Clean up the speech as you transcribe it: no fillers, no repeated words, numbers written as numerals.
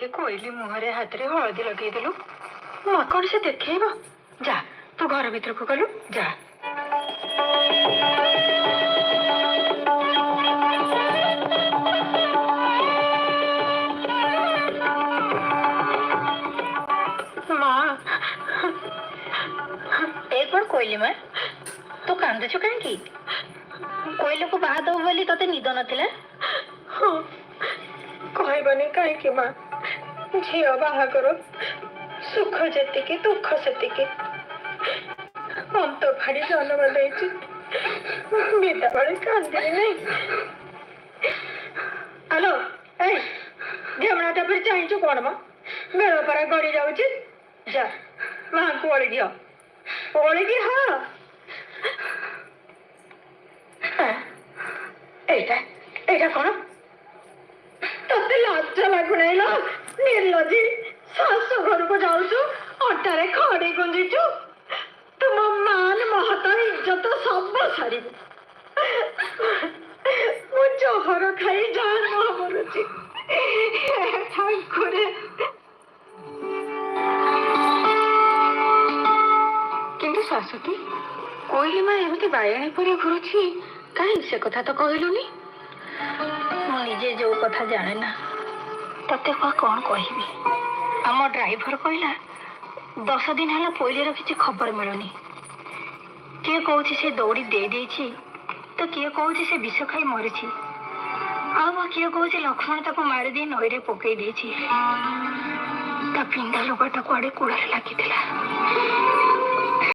काहे कोइली मुहरे हाथ रे हळदी लगेदेलु मत कौन से देखब जा तू घर भीतर को गलु जा माँ ए कौन कोइली माँ तू कांदुचु कहीं कोइल को बाहा दब बोली तते निद नथिला हाँ कहबनी कहीं माँ झील बाहागर सुख जी दुख से हम तो भारी जन्म देती विदा बड़े कांदी नहीं हेलो झेमणाटा फिर चाहचु कौन मा बेल परा गड़ी जाऊँ जा माँ को ओळगी हाँ एटा कौन ते लाज लगुना निर्लजी शाशु घर को जाऊँ अटारे खड़ी गुंजीचु तुम मान महत इज्जत सब सारी मु जहर खाई जान मरुची ठाकुरे किंतु शाशुती कोइली माँ एमती बायणी पर घुरुची कहीं से कथा तो कहलुनी मुझे जो कथा जाने ना तते कौन कहबी आम ड्राइवर कहला 10 दिन है पोइलीर किसी खबर मिलुनी किए कौन से दौड़ी दे देछि तो किए कौन से विष खाई मरी आ किए कौन लक्ष्मण ताको मारी दे नईरे पकई देछि ता पिंडा लोकटा कुआड़े कूड़े लगी